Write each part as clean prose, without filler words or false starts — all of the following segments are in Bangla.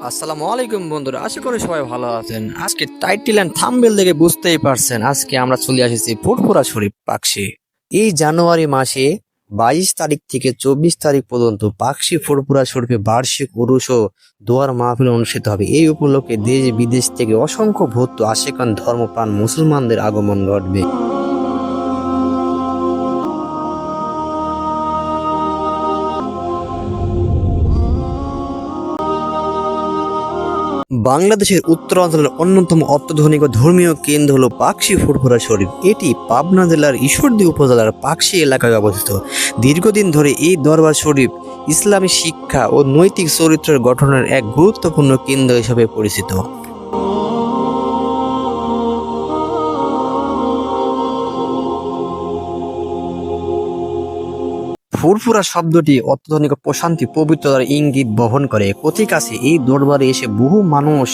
আসসালামু আলাইকুম বন্ধুরা, আশা করি সবাই ভালো আছেন। আজকে টাইটেল এন্ড থাম্বনেল দেখে বুঝতেই পারছেন, আজকে আমরা চলে এসেছি ফুরফুরা শরীফ পাকশি। এই জানুয়ারি মাসে 22 তারিখ থেকে 24 তারিখ পর্যন্ত পাকশি ফুরফুরা শরীফে বার্ষিক উরুস ও দোয়ার মাহফিল অনুষ্ঠিত হবে। এই উপলক্ষে দেশ বিদেশ থেকে অসংখ্য ভক্ত আশেকান ধর্মপ্রাণ মুসলমানদের আগমন ঘটবে। বাংলাদেশের উত্তরাঞ্চলের অন্যতম অত্যাধুনিক ও ধর্মীয় কেন্দ্র হলো পাকশি ফুরফুরা শরীফ। এটি পাবনা জেলার ঈশ্বরদী উপজেলার পাকশি এলাকায় অবস্থিত। দীর্ঘদিন ধরে এই দরবার শরীফ ইসলামী শিক্ষা ও নৈতিক চরিত্রের গঠনের এক গুরুত্বপূর্ণ কেন্দ্র হিসেবে পরিচিত। ফুরফুরা শব্দটি অত্যাধুনিক প্রশান্তি পবিত্রতার ইঙ্গিত বহন করে। কথিত আছে এই দরবারে এসে বহু মানুষ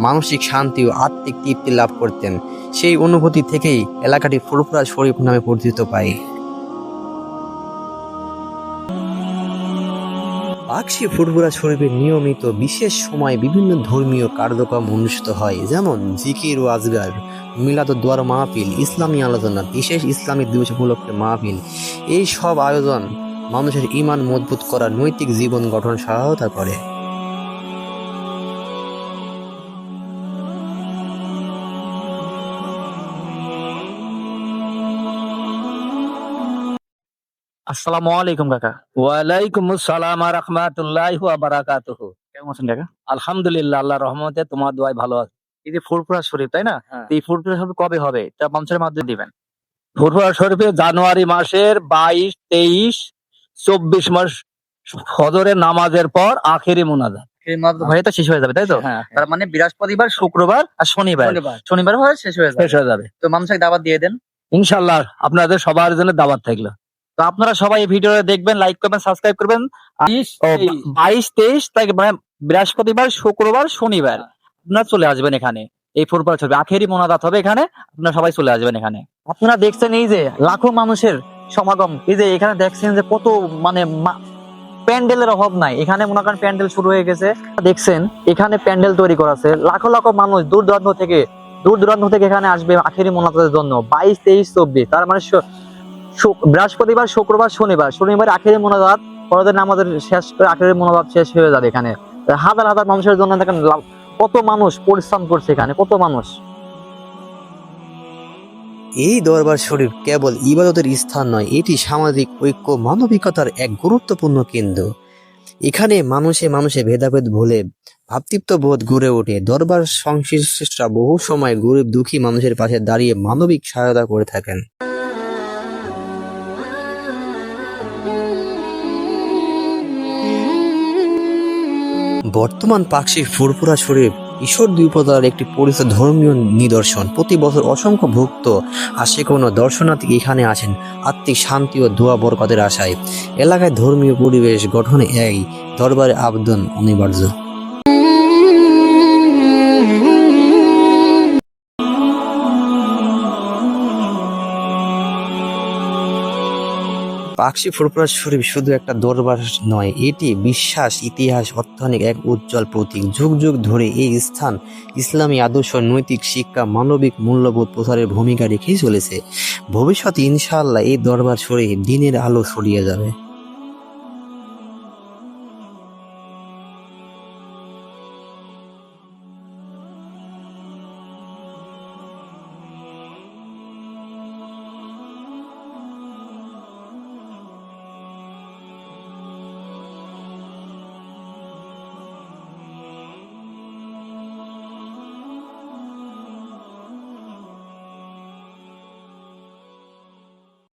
মানসিক শান্তি ও আত্মিক তৃপ্তি লাভ করতেন। সেই অনুভূতি থেকেই এলাকাটি ফুরফুরা শরীফ নামে পরিচিত পায়। পাকশি ফুরফুরা শরীফে নিয়মিত বিশেষ সময় বিভিন্ন ধর্মীয় কার্যক্রম অনুষ্ঠিত হয়, যেমন জিকির ও আজগার, মিলাদ ও দোয়ার মাহফিল, ইসলামী আলোচনা, বিশেষ ইসলামী দিবস উপলক্ষে মাহফিল। এই সব আয়োজন মানুষের ঈমান মজবুত করা, নৈতিক জীবন গঠন সহায়তা করে। আসসালামু আলাইকুম কাকা। ওয়ালাইকুম আসসালাম ওয়া রাহমাতুল্লাহি ওয়া বারাকাতুহু। কেমন আছেন কাকা? আলহামদুলিল্লাহ, আল্লাহর রহমতে তোমার দোয়ায় ভালো আছে। এই যে ফুরফুরা শরীফ, তাই না? হ্যাঁ। তো এই ফুরফুরা শরীফ কবে হবে? তা মানুষের মাধ্যমে দিবেন। ফুরফুরা শরীফে জানুয়ারি মাসের 22, 23, 24 মাস ফজরের নামাজের পর আখেরি মুনাজাত। এই মাস হয়ে তো শেষ হয়ে যাবে, তাই তো? হ্যাঁ, তার মানে বৃহস্পতিবার, শুক্রবার আর শনিবার। শনিবার হয়ে শেষ হয়ে শেষ যাবে। হয়ে যাবে তো মানুষকে দাওয়াত দিয়ে দেন। ইনশাআল্লাহ। আপনাদের সবার জন্য দাওয়াত থাকলো। তো আপনারা সবাই এই ভিডিওটা দেখবেন, লাইক করবেন, সাবস্ক্রাইব করবেন। 22, 23 তারিখ মানে বৃহস্পতিবার, শুক্রবার, শনিবার আপনারা চলে আসবেন এখানে। এই ফুরফুরা শরীফ আখেরি মোনাজাত হবে এখানে। আপনারা সবাই চলে আসবেন এখানে। আপনারা দেখছেন এই যে লাখো মানুষের সমাগম। এই যে এখানে দেখছেন যে কত মানে প্যান্ডেলের অভাব নাই। এখানে মনে করেন প্যান্ডেল শুরু হয়ে গেছে। দেখছেন এখানে প্যান্ডেল তৈরি করা আছে। লাখো লাখো মানুষ দূর দূরান্ত থেকে এখানে আসবে আখেরি মোনাজাতের জন্য। 22, 23, 24 তার মানে বৃহস্পতিবার, শুক্রবার, শনিবার আখেরি মোনাজাত, ফরজের নামাজের শেষ করে আখেরি মোনাজাত শেষ হয়ে যাবে এখানে। হাজার হাজার মানুষের জন্য দেখেন কত মানুষ পরিশ্রম করছে এখানে, কত মানুষ। এই দরবার শরীফ কেবল ইবাদতের স্থান নয়, এটি সামাজিক ঐক্য, মানবিকতার এক গুরুত্বপূর্ণ কেন্দ্র। এখানে মানুষে মানুষে ভেদাভেদ ভুলে ভ্রাতৃত্ববোধ গড়ে ওঠে। দরবার সংশ্লিষ্টরা বহু সময় গরিব দুঃখী মানুষের পাশে দাঁড়িয়ে মানবিক সহায়তা করে থাকেন। বর্তমান পাকশি ফুরফুরা শরীফ ঈশ্বরদী উপজেলার একটি পরিচিত ধর্মীয় নিদর্শন। প্রতি বছর অসংখ্য ভক্ত আশিক ও দর্শনার্থী এখানে আসেন আত্মিক শান্তি ও দোয়া বরকতের আশায়। এলাকায় ধর্মীয় পরিবেশ গঠনে এই দরবারে আবেদন অনিবার্য। পাকশি ফুরফুরা শরীফ শুধু একটা দরবার নয়, এটি বিশ্বাস, ইতিহাস, অর্থনৈতিক এক উজ্জ্বল প্রতীক। যুগ যুগ ধরে এই স্থান ইসলামী আদর্শ, নৈতিক শিক্ষা, মানবিক মূল্যবোধ প্রচারের ভূমিকা রেখেই চলেছে। ভবিষ্যতে ইনশাআল্লাহ এই দরবার শরীফ দিনের আলো ছড়িয়ে যাবে।